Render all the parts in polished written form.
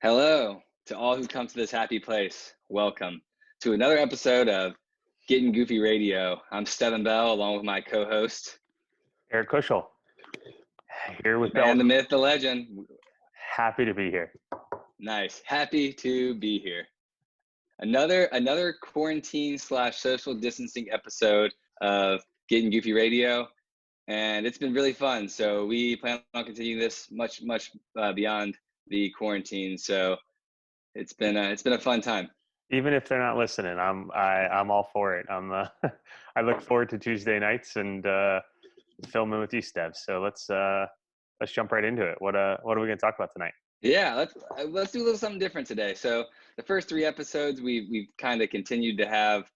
Hello to all who come to this happy place. Welcome to another episode of Gettin Goofy Radio. I'm Stephen Bell along with my co-host, Eric Kushel, here with man, Bell. the myth, the legend. Happy to be here. Nice. Happy to be here. Another quarantine / social distancing episode of Gettin Goofy Radio. And it's been really fun. So we plan on continuing this much beyond the quarantine. So it's been a fun time. Even if they're not listening, I'm all for it. I look forward to Tuesday nights and filming with you, Steph. So let's jump right into it. What are we going to talk about tonight? Yeah, let's do a little something different today. So the first 3 episodes we've kind of continued to have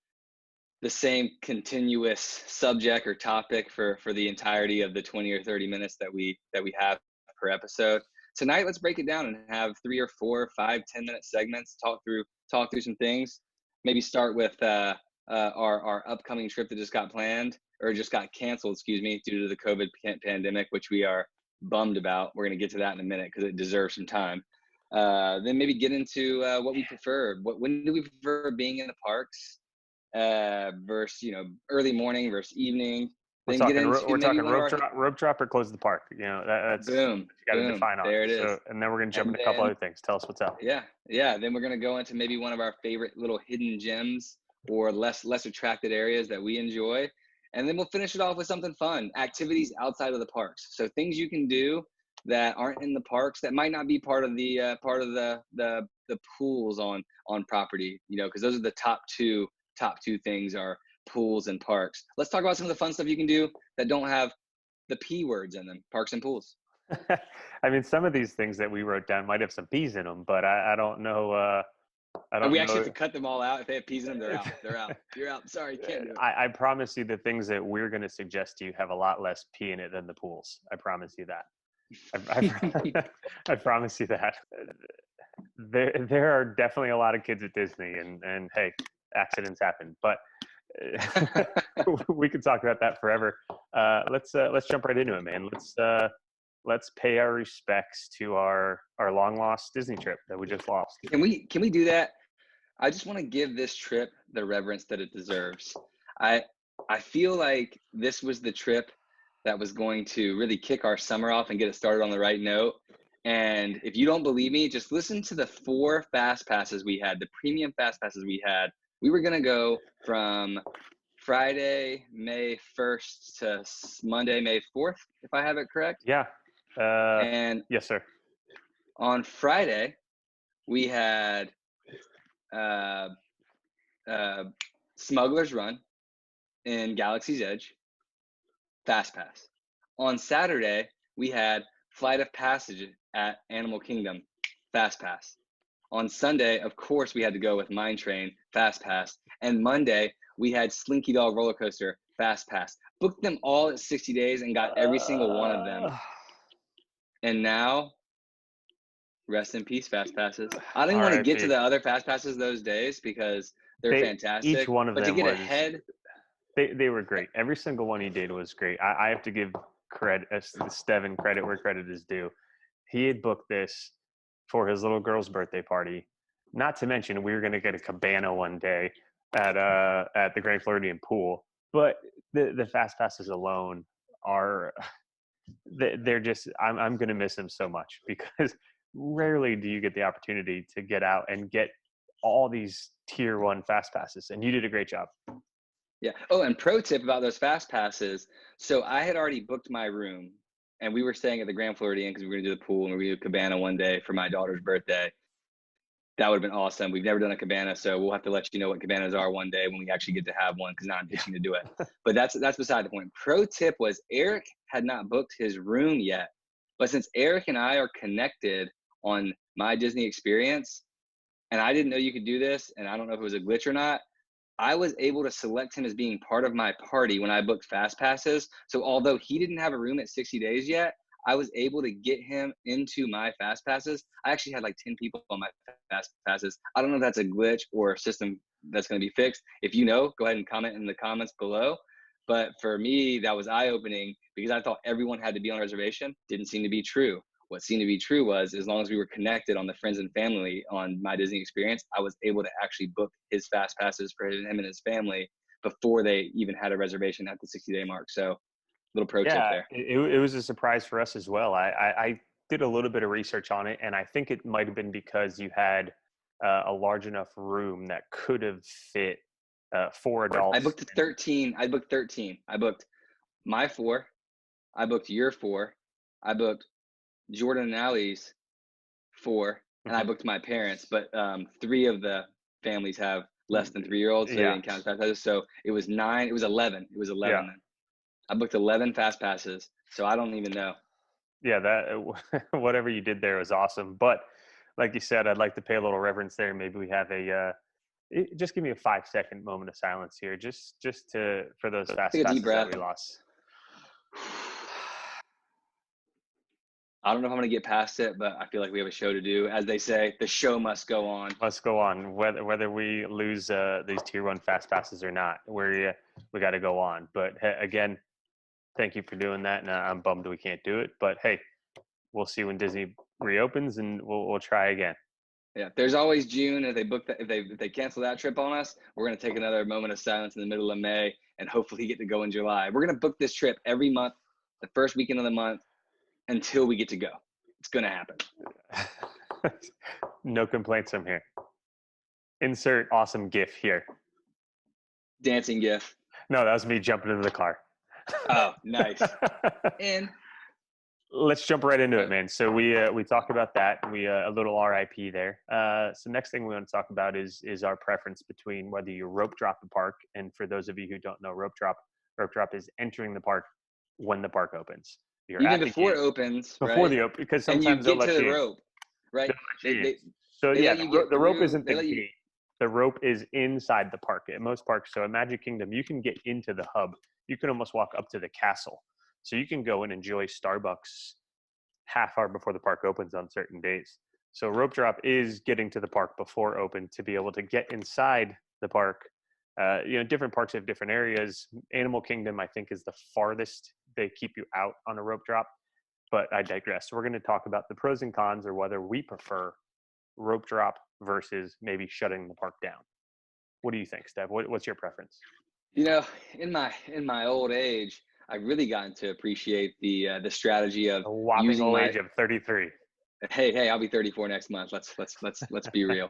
the same continuous subject or topic for the entirety of the 20 or 30 minutes that we have per episode. Tonight, let's break it down and have 3 or 4, 5, 10-minute segments, talk through some things. Maybe start with our upcoming trip that just got planned or just got canceled, due to the COVID pandemic, which we are bummed about. We're going to get to that in a minute because it deserves some time. Then maybe get into what we prefer. When do we prefer being in the parks versus early morning versus evening? We're talking rope drop or close the park. That's boom. You got to define on. There it is. So, and then we're going to jump into a couple other things. Tell us what's up. Yeah. Then we're going to go into maybe one of our favorite little hidden gems or less attracted areas that we enjoy. And then we'll finish it off with something fun, activities outside of the parks. So things you can do that aren't in the parks that might not be part of the pools on property, because those are the top two things are pools and parks. Let's talk about some of the fun stuff you can do that don't have the P words in them, parks and pools. I mean, some of these things that we wrote down might have some P's in them, but I don't know. We actually have to cut them all out. If they have P's in them, they're out. They're out. You're out. Sorry, can't do it. I promise you the things that we're going to suggest to you have a lot less P in it than the pools. I promise you that. I promise you that. There are definitely a lot of kids at Disney, and hey, accidents happen, but we could talk about that forever. Let's jump right into it, man. Let's pay our respects to our long lost Disney trip that we just lost. Can we do that? I just want to give this trip the reverence that it deserves. I feel like this was the trip that was going to really kick our summer off and get it started on the right note. And if you don't believe me, just listen to the 4 fast passes we had, the premium fast passes we had. We were going to go from Friday, May 1st to Monday, May 4th, if I have it correct. Yeah. And yes, sir. On Friday, we had Smuggler's Run in Galaxy's Edge, Fast Pass. On Saturday, we had Flight of Passage at Animal Kingdom, Fast Pass. On Sunday, of course, we had to go with Mine Train, Fast Pass. And Monday, we had Slinky Dog Roller Coaster, Fast Pass. Booked them all at 60 days and got every single one of them. And now, rest in peace, Fast Passes. I don't even want to get to the other Fast Passes those days because they're fantastic. Each one of them to get ahead. They were great. Every single one he did was great. I have to give Steven credit where credit is due. He had booked this for his little girl's birthday party. Not to mention, we were going to get a cabana one day at the Grand Floridian pool. But the Fast Passes alone are, they're just, I'm going to miss them so much because rarely do you get the opportunity to get out and get all these tier 1 Fast Passes. And you did a great job. Yeah. Oh, and pro tip about those Fast Passes. So I had already booked my room. And we were staying at the Grand Floridian because we were going to do the pool and we were going to do a cabana one day for my daughter's birthday. That would have been awesome. We've never done a cabana, so we'll have to let you know what cabanas are one day when we actually get to have one because now I'm itching to do it. But that's beside the point. Pro tip was Eric had not booked his room yet. But since Eric and I are connected on My Disney Experience, and I didn't know you could do this, and I don't know if it was a glitch or not, I was able to select him as being part of my party when I booked Fast Passes. So although he didn't have a room at 60 days yet, I was able to get him into my Fast Passes. I actually had like 10 people on my Fast Passes. I don't know if that's a glitch or a system that's going to be fixed. If you know, go ahead and comment in the comments below. But for me, that was eye-opening because I thought everyone had to be on a reservation. Didn't seem to be true. what seemed to be true was, as long as we were connected on the friends and family on my Disney experience, I was able to actually book his fast passes for him and his family before they even had a reservation at the 60-day mark. So little pro tip Yeah, there. it was a surprise for us as well. I did a little bit of research on it, and I think it might have been because you had a large enough room that could have fit 4 adults. I booked 13. I booked 13. I booked my 4. I booked your 4. I booked Jordan and Allie's 4, and I booked my parents. But 3 of the families have less than 3-year-olds, so they didn't count fast passes. So it was 9. It was 11. It was 11 then. I booked 11 fast passes, so I don't even know. Yeah, that whatever you did there was awesome. But like you said, I'd like to pay a little reverence there. Maybe we have just give me a 5-second moment of silence here, just for those fast Take a deep passes breath. that we lost. I don't know if I'm going to get past it, but I feel like we have a show to do. As they say, the show must go on. Must go on, whether we lose these tier 1 fast passes or not. We got to go on. But again, thank you for doing that, and I'm bummed we can't do it. But hey, we'll see when Disney reopens, and we'll try again. Yeah, there's always June. If they book that, if they cancel that trip on us, we're going to take another moment of silence in the middle of May, and hopefully get to go in July. We're going to book this trip every month, the first weekend of the month, until we get to go. It's going to happen. No complaints from here. Insert awesome GIF here. Dancing GIF. No, that was me jumping into the car. Oh, nice. And let's jump right into it, man. So we talked about that. We a little RIP there. So next thing we want to talk about is our preference between whether you rope drop the park, and for those of you who don't know, rope drop is entering the park when the park opens. You're even before it opens, before right? the open, because And sometimes you get to the rope, right? So they yeah, let you get the rope through, isn't the gate. The rope is inside the park at most parks. So at Magic Kingdom, you can get into the hub. You can almost walk up to the castle. So you can go and enjoy Starbucks half hour before the park opens on certain days. So rope drop is getting to the park before open to be able to get inside the park. Different parks have different areas. Animal Kingdom, I think, is the farthest they keep you out on a rope drop, but I digress. So we're going to talk about the pros and cons, or whether we prefer rope drop versus maybe shutting the park down. What do you think, Steph? What's your preference? In my old age, I've really gotten to appreciate the strategy of a whopping old age of 33. Hey, I'll be 34 next month. Let's be real.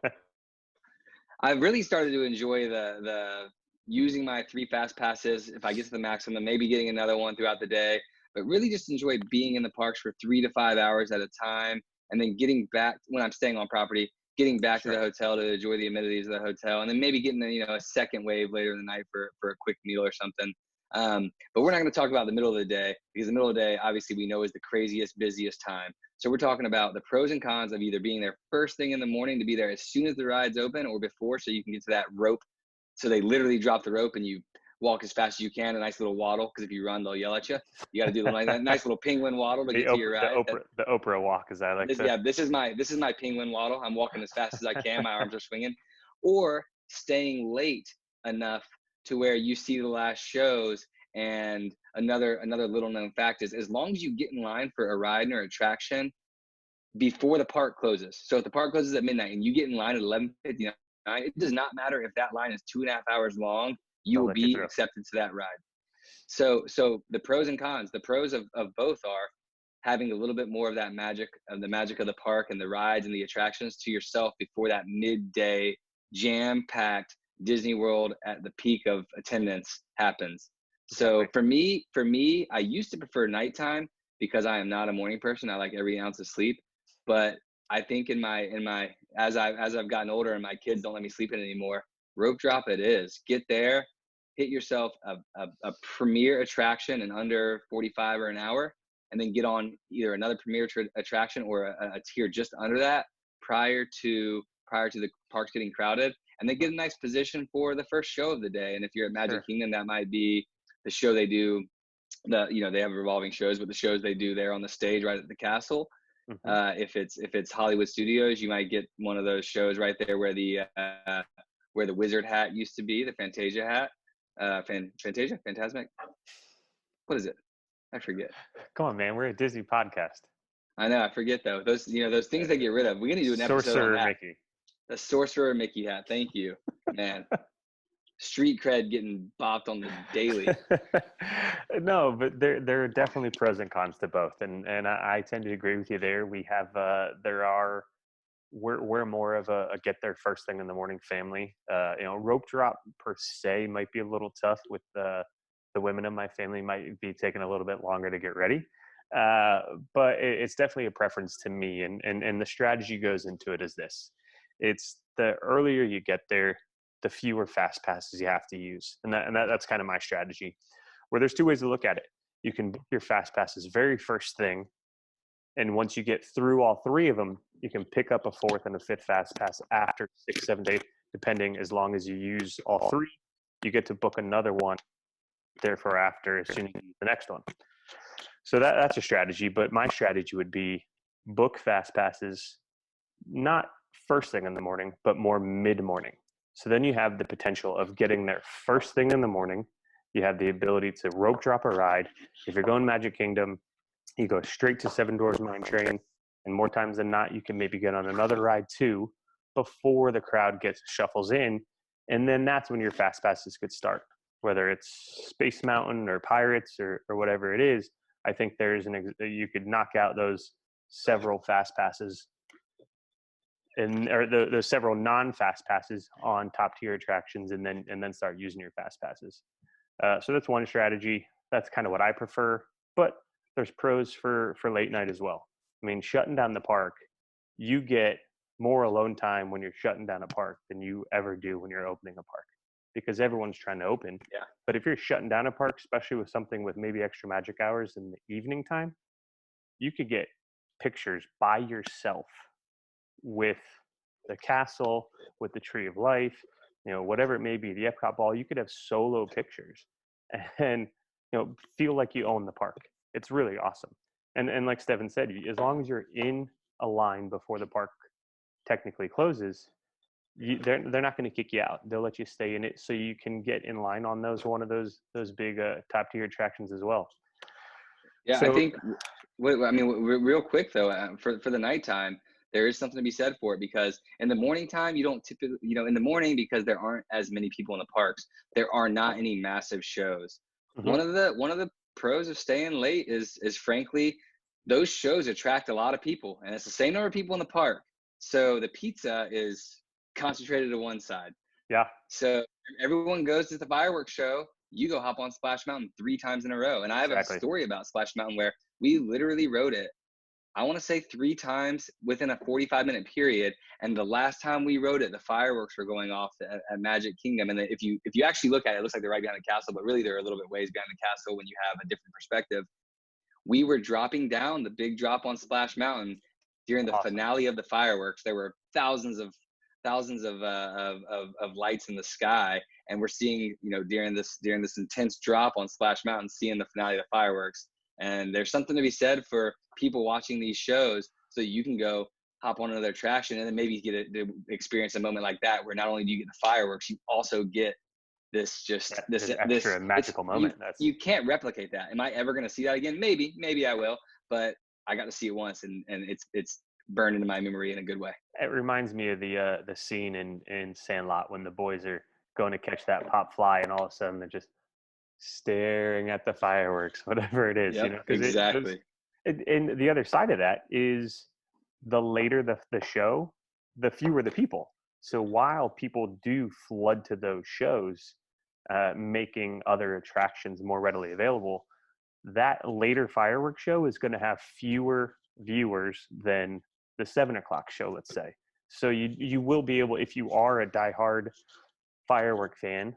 I've really started to enjoy the using my 3 fast passes. If I get to the maximum, maybe getting another one throughout the day, but really just enjoy being in the parks for 3 to 5 hours at a time, and then getting back when I'm staying on property, getting back to the hotel to enjoy the amenities of the hotel, and then maybe getting a second wave later in the night for a quick meal or something. But we're not going to talk about the middle of the day, because the middle of the day, obviously, we know is the craziest, busiest time. So we're talking about the pros and cons of either being there first thing in the morning to be there as soon as the ride's open, or before, so you can get to that rope. So they literally drop the rope and you walk as fast as you can, a nice little waddle, because if you run, they'll yell at you. You got to do that nice little penguin waddle to get to your ride. The Oprah walk, as I like to. Yeah, this is my penguin waddle. I'm walking as fast as I can. My arms are swinging. Or staying late enough to where you see the last shows. And another little known fact is, as long as you get in line for a ride or attraction before the park closes. So if the park closes at midnight and you get in line at 11:59, it does not matter if that line is 2.5 hours long. You will be accepted to that ride. So the pros and cons. The pros of both are having a little bit more of that magic of the park and the rides and the attractions to yourself before that midday jam-packed Disney World at the peak of attendance happens. So for me, I used to prefer nighttime because I am not a morning person. I like every ounce of sleep. But I think as I've gotten older and my kids don't let me sleep in anymore, rope drop it is. Get there, hit yourself a premier attraction in under 45 or an hour, and then get on either another premier attraction or a tier just under that prior to the parks getting crowded, and then get a nice position for the first show of the day. And if you're at Magic Kingdom, that might be the show they do. They have revolving shows, but the shows they do there on the stage right at the castle. If it's Hollywood Studios, you might get one of those shows right there where the wizard hat used to be, the Fantasia hat. Phantasmic. What is it? I forget. Come on, man. We're a Disney podcast. I know, I forget though. Those, those things they get rid of. We're gonna do an episode on Sorcerer that. Mickey. The sorcerer Mickey hat. Thank you, man. Street cred getting bopped on the daily. No, but there are definitely pros and cons to both, and I tend to agree with you there. We have we're more of a get there first thing in the morning family. Rope drop per se might be a little tough with the women in my family might be taking a little bit longer to get ready. But it's definitely a preference to me, and the strategy goes into it is this: it's the earlier you get there, the fewer fast passes you have to use, and that's kind of my strategy. Where there's two ways to look at it: you can book your fast passes very first thing, and once you get through all three of them, you can pick up a fourth and a fifth fast pass after 6, 7, 8, depending. As long as you use all three, you get to book another one. Therefore, after as soon as you use the next one. So that's a strategy, but my strategy would be book fast passes, not first thing in the morning, but more mid-morning. So then you have the potential of getting there first thing in the morning. You have the ability to rope drop a ride. If you're going Magic Kingdom, you go straight to Seven Dwarfs Mine Train, and more times than not, you can maybe get on another ride too before the crowd shuffles in, and then that's when your fast passes could start. Whether it's Space Mountain or Pirates or whatever it is, I think you could knock out those several fast passes or the several non-fast passes on top tier attractions, and then start using your fast passes. So that's one strategy. That's kind of what I prefer, but there's pros for late night as well. I mean, shutting down the park, you get more alone time when you're shutting down a park than you ever do when you're opening a park, because everyone's trying to open. Yeah. But if you're shutting down a park, especially with something with maybe extra magic hours in the evening time, you could get pictures by yourself with the castle, with the Tree of Life, whatever it may be, the Epcot ball. You could have solo pictures and feel like you own the park. It's really awesome. And like Stephen said, as long as you're in a line before the park technically closes, they're not going to kick you out. They'll let you stay in it so you can get in line on one of those big top tier attractions as well. Yeah, so, I think. Real quick though, for the nighttime, there is something to be said for it, because in the morning time, you don't typically, in the morning, because there aren't as many people in the parks, there are not any massive shows. Mm-hmm. One of the pros of staying late is frankly, those shows attract a lot of people, and it's the same number of people in the park. So the pizza is concentrated to one side. Yeah. So everyone goes to the fireworks show. You go hop on Splash Mountain 3 times in a row. And I have a story about Splash Mountain where we literally rode it, I want to say 3 times within a 45-minute period. And the last time we rode it, the fireworks were going off at Magic Kingdom. And if you actually look at it, it looks like they're right behind the castle, but really they're a little bit ways behind the castle when you have a different perspective. We were dropping down the big drop on Splash Mountain during the finale of the fireworks. There were thousands of lights in the sky, and we're seeing, during this intense drop on Splash Mountain, seeing the finale of the fireworks. And there's something to be said for people watching these shows, so you can go hop on another attraction and then maybe get to experience a moment like that, where not only do you get the fireworks, you also get this extra magical moment. You can't replicate that. Am I ever going to see that again? Maybe I will, but I got to see it once, and it's burned into my memory in a good way. It reminds me of the scene in Sandlot when the boys are going to catch that pop fly, and all of a sudden they're just staring at the fireworks, whatever it is. Yep, exactly. And the other side of that is, the later the show, the fewer the people. So while people do flood to those shows, making other attractions more readily available, that later fireworks show is going to have fewer viewers than the 7 o'clock show, let's say. So you will be able, if you are a diehard firework fan,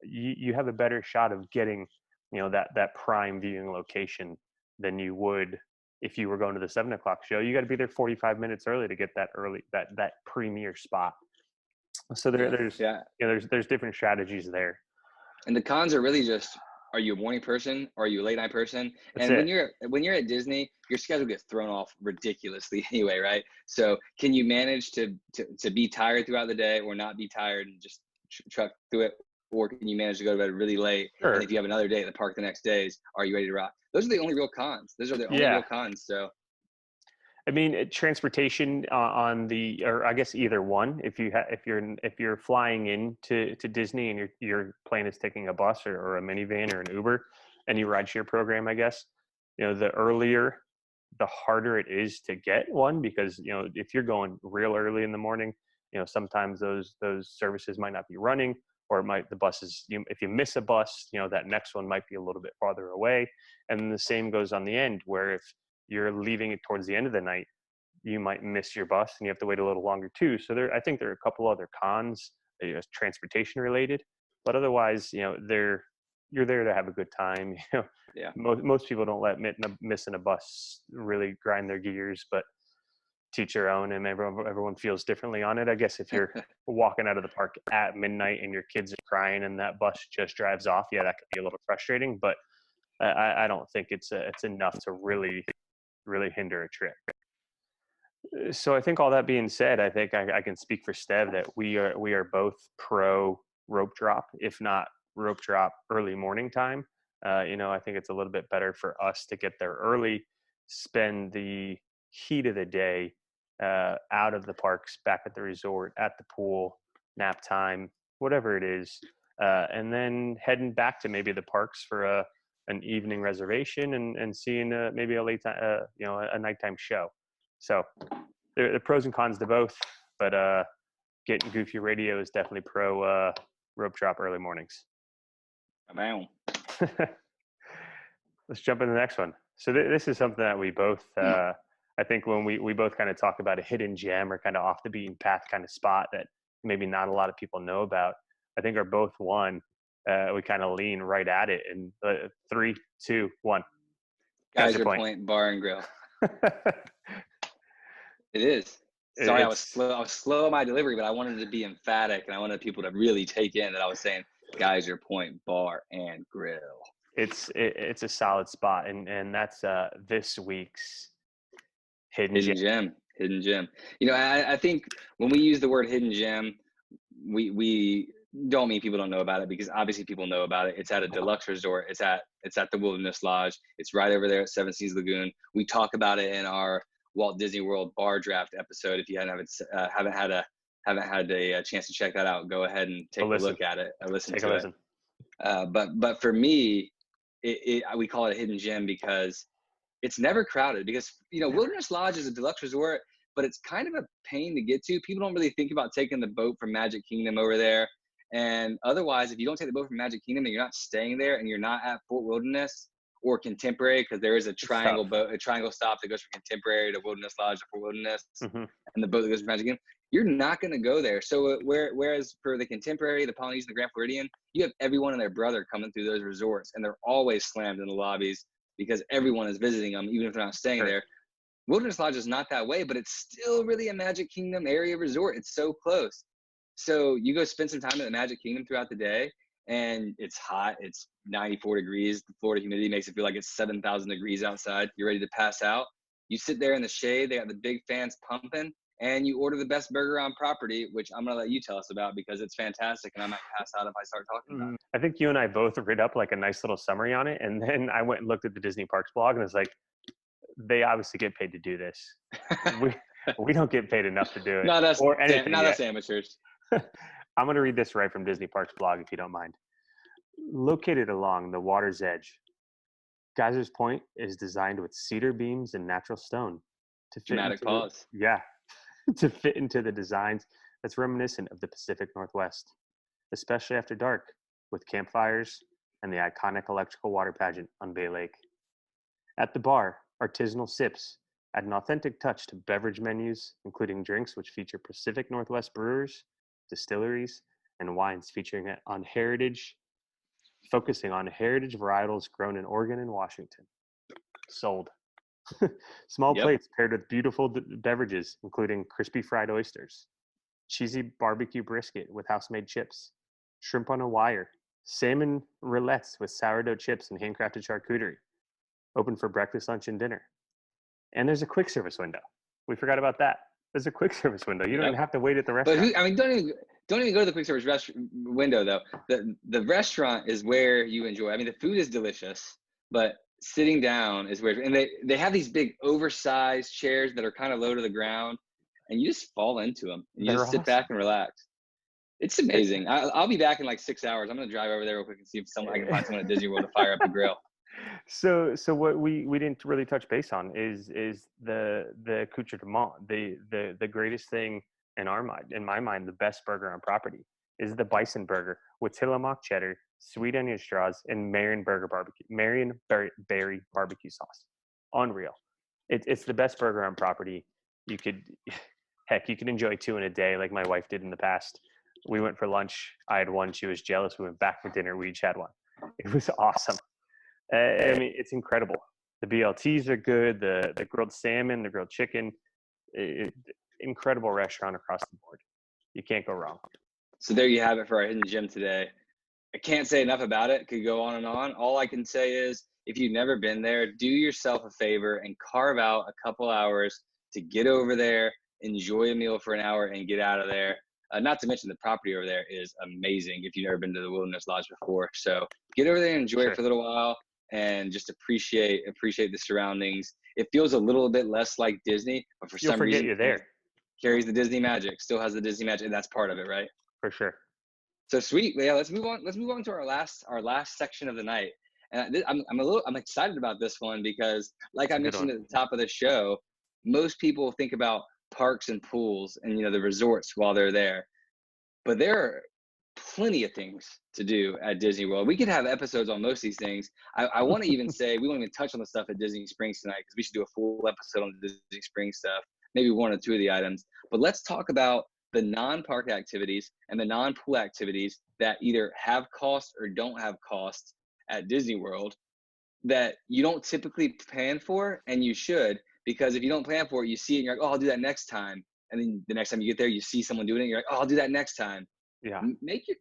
you have a better shot of getting, that prime viewing location than you would if you were going to the 7 o'clock show. You got to be there 45 minutes early to get that premier spot. So there's different strategies there. And the cons are really just, are you a morning person or are you a late night person? And when you're at Disney, your schedule gets thrown off ridiculously anyway, right? So can you manage to be tired throughout the day, or not be tired and just truck through it? Or can you manage to go to bed really late? Sure. And if you have another day at the park the next days, are you ready to rock? Those are the only real cons. Those are the only real cons. So I mean, transportation on or I guess either one. If you're flying in to Disney and your plane is taking a bus or a minivan or an Uber, any rideshare program, I guess, the earlier, the harder it is to get one, because if you're going real early in the morning, sometimes those services might not be running, or the buses, if you miss a bus, that next one might be a little bit farther away, and then the same goes on the end, where if you're leaving it towards the end of the night, you might miss your bus and you have to wait a little longer too. So I think there are a couple other cons, transportation related, but otherwise, you're there to have a good time. Yeah. Most people don't let missing a bus really grind their gears, but teach your own, and everyone feels differently on it. I guess if you're walking out of the park at midnight and your kids are crying and that bus just drives off, yeah, that could be a little frustrating, but I don't think it's enough to really hinder a trip. So I think all that being said, I think I can speak for Stev that we are both pro rope drop, if not rope drop early morning time. I think it's a little bit better for us to get there early, spend the heat of the day out of the parks, back at the resort, at the pool, nap time, whatever it is, and then heading back to maybe the parks for an evening reservation and seeing maybe a late time, a nighttime show. So there are pros and cons to both, but Getting Goofy Radio is definitely pro rope drop early mornings. Wow. Let's jump into the next one. So this is something that we both, I think when we both kind of talk about a hidden gem or kind of off the beaten path kind of spot that maybe not a lot of people know about, I think are both one. We kind of lean right at it in 3, 2, 1. Geyser Point Bar and Grill. It is. Sorry, I was slow on my delivery, but I wanted to be emphatic, and I wanted people to really take in that I was saying Geyser Point Bar and Grill. It's a solid spot, and that's this week's hidden gem. Hidden gem. I think when we use the word hidden gem, we don't mean people don't know about it, because obviously people know about it. It's at a deluxe resort. It's at the Wilderness Lodge. It's right over there at Seven Seas Lagoon. We talk about it in our Walt Disney World bar draft episode. If you haven't had a chance to check that out, go ahead and take a look at it. Listen to it. But for me, we call it a hidden gem because it's never crowded. Because Wilderness Lodge is a deluxe resort, but it's kind of a pain to get to. People don't really think about taking the boat from Magic Kingdom over there. And otherwise, if you don't take the boat from Magic Kingdom and you're not staying there and you're not at Fort Wilderness or Contemporary, because there is a triangle stop that goes from Contemporary to Wilderness Lodge to Fort Wilderness, and the boat that goes from Magic Kingdom, you're not going to go there. So whereas for the Contemporary, the Polynesian, the Grand Floridian, you have everyone and their brother coming through those resorts, and they're always slammed in the lobbies because everyone is visiting them, even if they're not staying there. Wilderness Lodge is not that way, but it's still really a Magic Kingdom area resort. It's so close. So you go spend some time at the Magic Kingdom throughout the day, and it's hot. It's 94 degrees. The Florida humidity makes it feel like it's 7,000 degrees outside. You're ready to pass out. You sit there in the shade. They got the big fans pumping, and you order the best burger on property, which I'm going to let you tell us about because it's fantastic, and I might pass out if I start talking about it. I think you and I both read up like a nice little summary on it, and then I went and looked at the Disney Parks blog, and it's like, they obviously get paid to do this. We don't get paid enough to do it. Not us amateurs. I'm going to read this right from Disney Parks blog, if you don't mind. Located along the water's edge, Geysers Point is designed with cedar beams and natural stone to fit to fit into the designs that's reminiscent of the Pacific Northwest, especially after dark, with campfires and the iconic electrical water pageant on Bay Lake. At the bar, artisanal sips add an authentic touch to beverage menus, including drinks which feature Pacific Northwest brewers, distilleries, and wines focusing on heritage varietals grown in Oregon and Washington. Sold. Small plates paired with beautiful beverages, including crispy fried oysters, cheesy barbecue brisket with house-made chips, shrimp on a wire, salmon rillettes with sourdough chips and handcrafted charcuterie. Open for breakfast, lunch, and dinner. And there's a quick service window. We forgot about that. There's a quick service window. You don't even have to wait at the restaurant. But don't even go to the quick service window though. The restaurant is where you enjoy. I mean, the food is delicious, but sitting down is where, and they have these big oversized chairs that are kind of low to the ground, and you just fall into them and you They're just sit back awesome. and relax. It's amazing. I'll be back in like 6 hours. I'm gonna drive over there real quick and see if I can find someone at Disney World to fire up the grill. So what we didn't really touch base on is the accoutrement, the greatest thing in my mind, the best burger on property is the bison burger with Tillamook cheddar, sweet onion straws, and Marion berry barbecue sauce. Unreal. It's the best burger on property. You could, heck, you can enjoy two in a day, like my wife did in the past. We went for lunch. I had one. She was jealous. We went back for dinner. We each had one. It was awesome. I mean, it's incredible. The BLTs are good. The grilled salmon, the grilled chicken, incredible restaurant across the board. You can't go wrong. So there you have it for our hidden gem today. I can't say enough about it. Could go on and on. All I can say is, if you've never been there, do yourself a favor and carve out a couple hours to get over there, enjoy a meal for an hour, and get out of there. Not to mention the property over there is amazing if you've never been to the Wilderness Lodge before. So get over there and enjoy it for a little while, and just appreciate the surroundings. It feels a little bit less like Disney, but for some reason You're there. carries the Disney magic, still has the Disney magic, and that's part of it, right? For sure. So sweet. Yeah, let's move on. Let's move on to our last section of the night. And I'm excited about this one because, like I mentioned at the top of the show, most people think about parks and pools and the resorts while they're there, but there are plenty of things to do at Disney World. We could have episodes on most of these things. I want to even say we won't even touch on the stuff at Disney Springs tonight because we should do a full episode on the Disney Springs stuff, maybe one or two of the items. But let's talk about the non-park activities and the non-pool activities that either have cost or don't have cost at Disney World that you don't typically plan for, and you should, because if you don't plan for it, you see it and you're like, oh, I'll do that next time. And then the next time you get there, you see someone doing it, and you're like, oh, I'll do that next time. Yeah.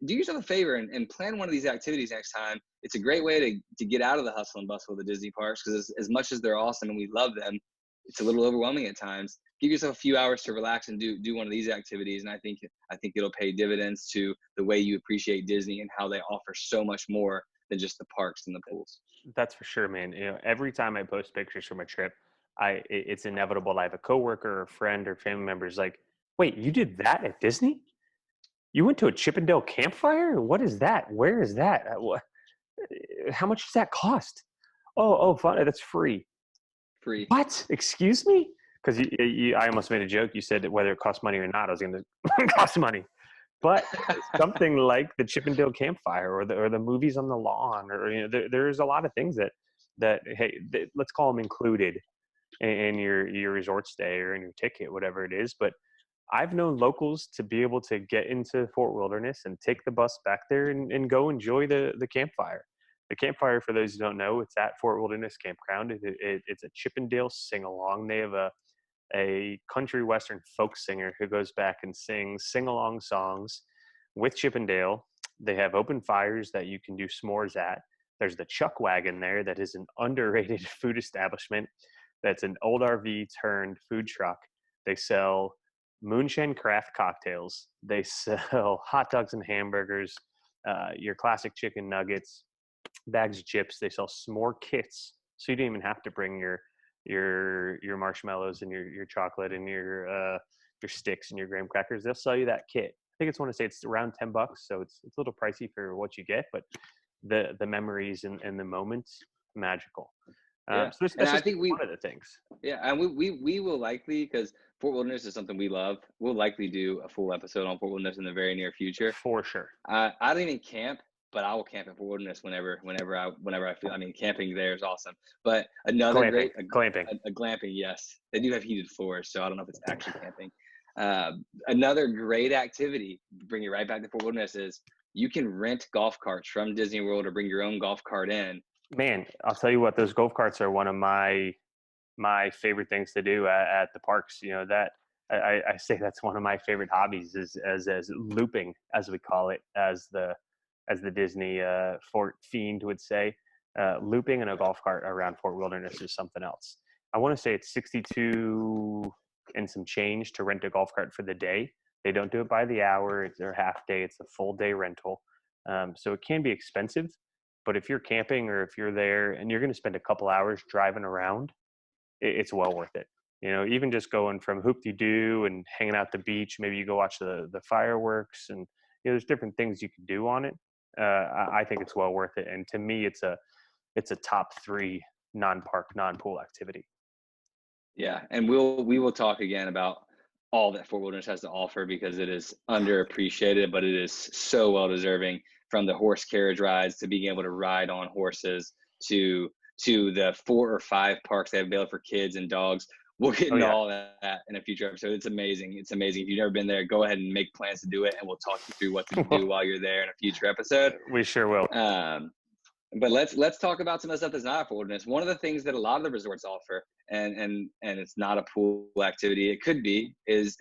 Do yourself a favor and plan one of these activities next time. It's a great way to get out of the hustle and bustle of the Disney parks, because as much as they're awesome and we love them, it's a little overwhelming at times. Give yourself a few hours to relax and do one of these activities, and I think it'll pay dividends to the way you appreciate Disney and how they offer so much more than just the parks and the pools. That's for sure, man. Every time I post pictures from a trip, it's inevitable. I have a coworker, or friend, or family members like, "Wait, you did that at Disney? You went to a Chippendale campfire? What is that? Where is that? How much does that cost? Oh, fun. That's free. Free. What? Excuse me? Because I almost made a joke. You said that whether it cost money or not, I was going to cost money. But something like the Chippendale campfire or the movies on the lawn, or there's a lot of things that let's call them included in your resort stay or in your ticket, whatever it is. But I've known locals to be able to get into Fort Wilderness and take the bus back there and go enjoy the campfire. The campfire, for those who don't know, it's at Fort Wilderness Campground. It's a Chippendale sing-along. They have a country western folk singer who goes back and sings sing-along songs with Chippendale. They have open fires that you can do s'mores at. There's the Chuck Wagon there that is an underrated food establishment. That's an old RV turned food truck. They sell moonshine craft cocktails. They sell hot dogs and hamburgers, your classic chicken nuggets, bags of chips. They sell s'more kits, so you don't even have to bring your marshmallows and your chocolate and your sticks and your graham crackers. They'll sell you that kit. I think it's around $10, so it's a little pricey for what you get, but the memories and the moments, magical. Yeah. So that's just one of the things. Yeah, and we will likely, because Fort Wilderness is something we love, we'll likely do a full episode on Fort Wilderness in the very near future. For sure. I don't even camp, but I will camp in Fort Wilderness whenever I feel. I mean, camping there is awesome. But another glamping. A glamping, yes, they do have heated floors, so I don't know if it's actually camping. Another great activity, bring you right back to Fort Wilderness, is you can rent golf carts from Disney World or bring your own golf cart in. Man, I'll tell you what, those golf carts are one of my favorite things to do at the parks. That I say that's one of my favorite hobbies is as looping, as we call it, as the Disney Fort fiend would say. Looping in a golf cart around Fort Wilderness is something else. I want to say it's $62 and some change to rent a golf cart for the day. They don't do it by the hour. It's a half day. It's a full day rental. So it can be expensive, But if you're camping or if you're there and you're going to spend a couple hours driving around, it's well worth it. Even just going from Hoop-de-Doo and hanging out the beach, maybe you go watch the fireworks, and there's different things you can do on it. I think it's well worth it. And to me, it's a top 3 non-park, non-pool activity. Yeah, and we will talk again about all that Fort Wilderness has to offer, because it is underappreciated, but it is so well deserving. From the horse carriage rides to being able to ride on horses to the 4 or 5 parks they have available for kids and dogs. We'll get into all that in a future episode. It's amazing. It's amazing. If you've never been there, go ahead and make plans to do it, and we'll talk you through what to do while you're there in a future episode. We sure will. But let's talk about some of the stuff that's not a Fort Wilderness. One of the things that a lot of the resorts offer, and it's not a pool activity, it could be, is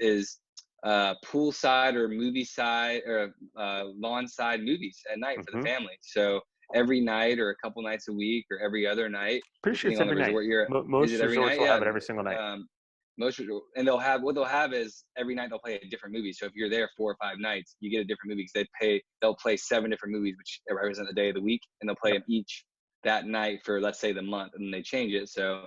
poolside or movie side or lawn side movies at night for the family. So every night or a couple nights a week or every other night. Pretty sure it's every night. Most resorts will have it every single night. And they'll have is every night they'll play a different movie. So if you're there 4 or 5 nights, you get a different movie, because they'll play 7 different movies, which represent the day of the week, and they'll play them each that night for, let's say, the month, and then they change it. So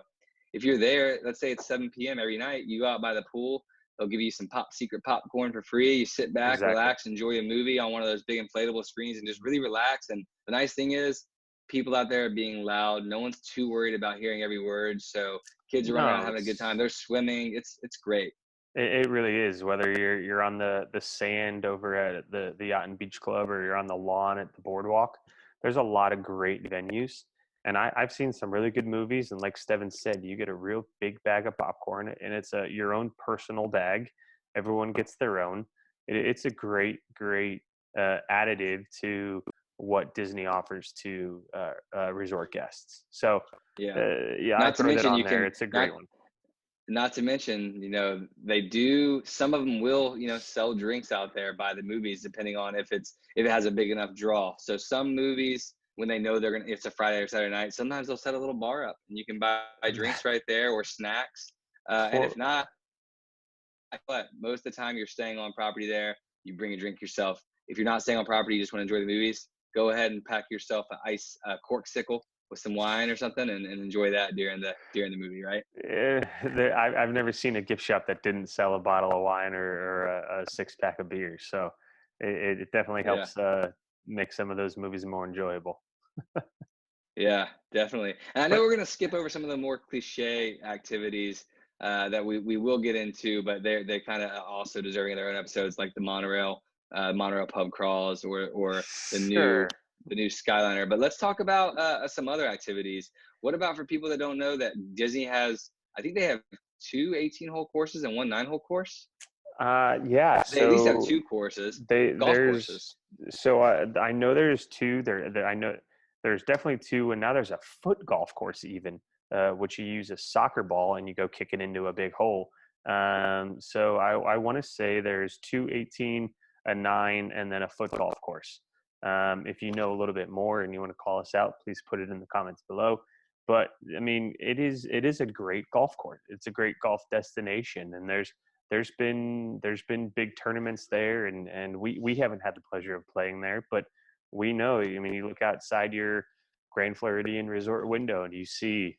if you're there, let's say it's 7 p.m. every night, you go out by the pool, they'll give you some secret popcorn for free. You sit back, relax, enjoy a movie on one of those big inflatable screens, and just really relax. And the nice thing is, people out there are being loud. No one's too worried about hearing every word. So kids are running around having a good time. They're swimming. It's great. It really is. Whether you're on the sand over at the Yacht and Beach Club, or you're on the lawn at the boardwalk, there's a lot of great venues. And I've seen some really good movies. And like Steven said, you get a real big bag of popcorn, and it's your own personal bag. Everyone gets their own. It's a great additive to what Disney offers to resort guests. So I throw that on there. It's a great one. Not to mention, they do, some of them will, sell drinks out there by the movies, depending on if it has a big enough draw. So some movies, when they know it's a Friday or Saturday night, sometimes they'll set a little bar up, and you can buy drinks right there or snacks. And if not, most of the time you're staying on property there, you bring a drink yourself. If you're not staying on property, you just want to enjoy the movies, go ahead and pack yourself an ice corksicle with some wine or something, and enjoy that during the movie, right? I've never seen a gift shop that didn't sell a bottle of wine or a 6-pack of beer. So it definitely helps make some of those movies more enjoyable. Yeah, definitely. And I know we're going to skip over some of the more cliche activities that we will get into, but they're kind of also deserving of their own episodes, like the monorail pub crawls or the new Skyliner. But let's talk about some other activities. What about for people that don't know that Disney has, I think they have 2 18-hole courses and 1 9-hole course? They at least have 2 courses. Golf courses. So I know there's 2 there. I know there's definitely 2, and now there's a foot golf course even, which you use a soccer ball and you go kick it into a big hole. So I want to say there's 2 18, a 9, and then a foot golf course. If you know a little bit more and you want to call us out, please put it in the comments below. But I mean, it is a great golf course. It's a great golf destination, and there's been big tournaments there, and we haven't had the pleasure of playing there, but we know. I mean, you look outside your Grand Floridian resort window and you see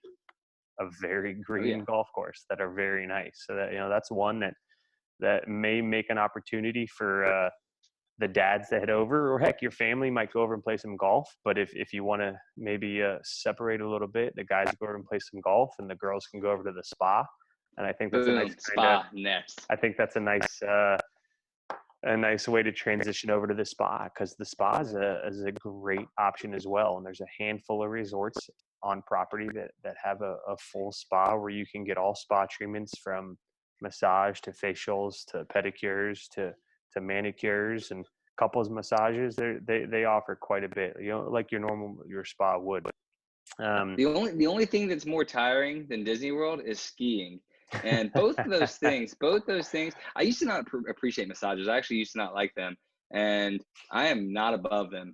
a very green golf course that are very nice. So that that's one that may make an opportunity for the dads to head over, or heck, your family might go over and play some golf. But if you want to maybe separate a little bit, the guys go over and play some golf, and the girls can go over to the spa. And I think that's a nice spa next. I think that's a nice way to transition over to the spa, because the spa is a great option as well. And there's a handful of resorts on property that have a full spa where you can get all spa treatments, from massage to facials to pedicures to manicures and couples massages. They offer quite a bit, like your spa would. The only thing that's more tiring than Disney World is skiing. And both those things, I used to not appreciate massages. I actually used to not like them, and I am not above them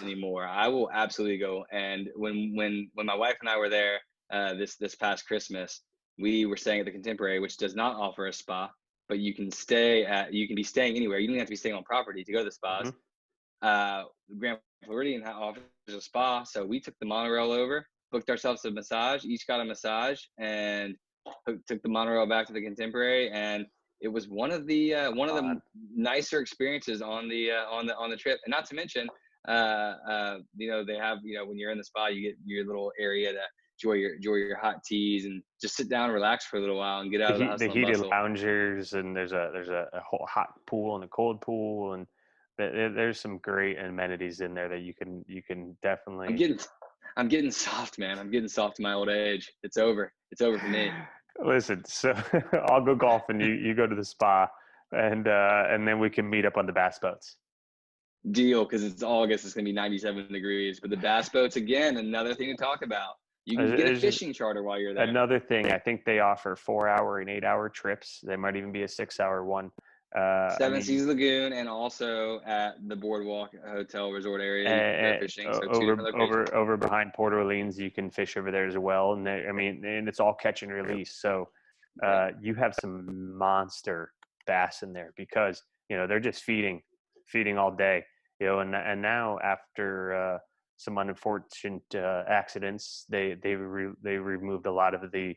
anymore. I will absolutely go. And when my wife and I were there this past Christmas, we were staying at the Contemporary, which does not offer a spa, but you can be staying anywhere. You don't have to be staying on property to go to the spas. Mm-hmm. Grand Floridian offers a spa. So we took the monorail over, booked ourselves a massage, each got a massage, and took the monorail back to the Contemporary. And it was one of the nicer experiences on the trip. And not to mention, they have, when you're in the spa, you get your little area to enjoy your hot teas and just sit down and relax for a little while and get out of the hustle The and heated bustle. loungers, and there's a whole hot pool and a cold pool, and there's some great amenities in there that you can definitely. I'm getting soft, man. I'm getting soft in my old age. It's over for me. Listen, so I'll go golf and you go to the spa, and then we can meet up on the bass boats. Deal, because it's August. It's gonna be 97 degrees. But the bass boats, again, another thing to talk about. You can get a fishing charter while you're there. Another thing, I think they offer 4-hour and 8-hour trips. There might even be a 6-hour one. Seven Seas Lagoon, and also at the Boardwalk Hotel Resort area fishing. So over behind Port Orleans, you can fish over there as well. And and it's all catch and release. So you have some monster bass in there because they're just feeding all day. And now after some unfortunate accidents, they removed a lot of the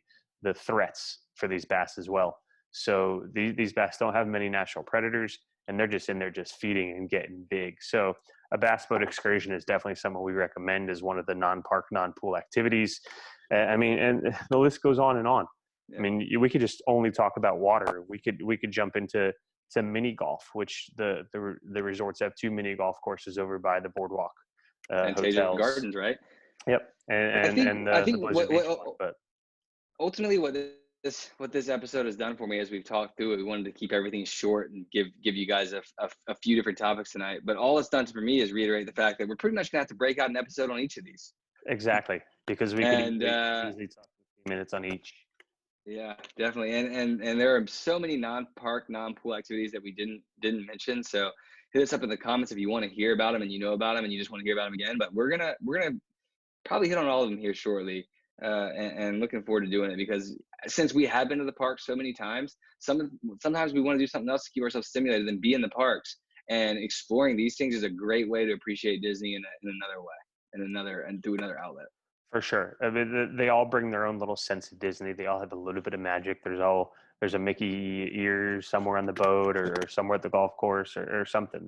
threats for these bass as well. So these bass don't have many natural predators, and they're just in there just feeding and getting big. So a bass boat excursion is definitely something we recommend as one of the non-park, non-pool activities. And the list goes on and on. Yeah. I mean, we could just only talk about water. We could jump into mini golf, which the resorts have 2 mini golf courses over by the Boardwalk and hotels. Gardens, right? Yep. And I think ultimately what this episode has done for me as we've talked through it, we wanted to keep everything short and give you guys a few different topics tonight. But all it's done for me is reiterate the fact that we're pretty much gonna have to break out an episode on each of these. Exactly, because we can easily talk 15 minutes on each. Yeah, definitely. And there are so many non-park, non-pool activities that we didn't mention. So hit us up in the comments if you want to hear about them and you know about them and you just want to hear about them again. But we're gonna probably hit on all of them here shortly. And looking forward to doing it, because since we have been to the park so many times, sometimes we want to do something else to keep ourselves stimulated than be in the parks. And exploring these things is a great way to appreciate Disney in another way, and through another outlet. For sure. I mean, they all bring their own little sense of Disney. They all have a little bit of magic. There's a Mickey ear somewhere on the boat or somewhere at the golf course or something.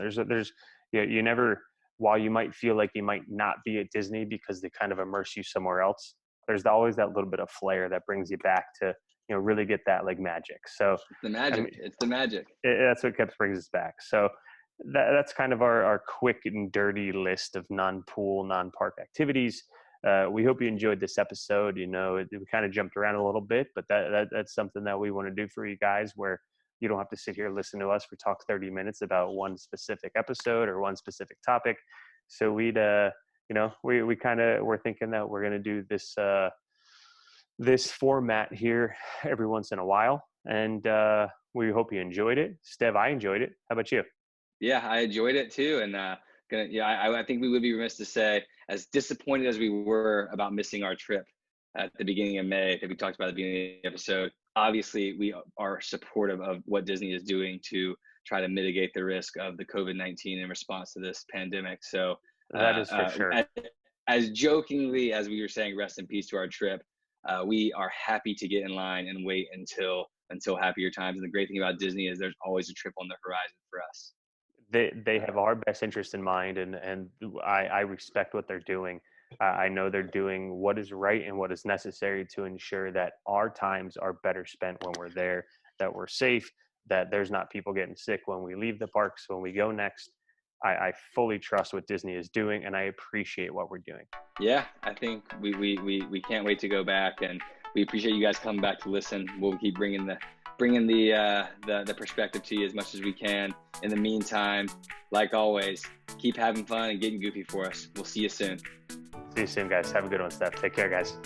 You never, while you might feel like you might not be at Disney because they kind of immerse you somewhere else, there's always that little bit of flair that brings you back to, really get that like magic. So it's the magic. It's the magic. That's what brings us back. So that's kind of our quick and dirty list of non-pool, non-park activities. We hope you enjoyed this episode. We kind of jumped around a little bit, but that's something that we want to do for you guys, where you don't have to sit here and listen to us for talk 30 minutes about one specific episode or one specific topic. So we're thinking that we're going to do this format here every once in a while. And we hope you enjoyed it. Stev, I enjoyed it. How about you? Yeah, I enjoyed it too. And I think we would be remiss to say, as disappointed as we were about missing our trip at the beginning of May that we talked about at the beginning of the episode, obviously we are supportive of what Disney is doing to try to mitigate the risk of the COVID-19 in response to this pandemic. So that is for sure. As jokingly as we were saying, rest in peace to our trip, we are happy to get in line and wait until happier times. And the great thing about Disney is there's always a trip on the horizon for us. They have our best interest in mind, and I respect what they're doing. I know they're doing what is right and what is necessary to ensure that our times are better spent when we're there, that we're safe, that there's not people getting sick when we leave the parks, when we go next. I fully trust what Disney is doing, and I appreciate what we're doing. Yeah, I think we can't wait to go back, and we appreciate you guys coming back to listen. We'll keep bringing the perspective to you as much as we can. In the meantime, like always, keep having fun and getting goofy for us. We'll see you soon. See you soon, guys. Have a good one, Steph. Take care, guys.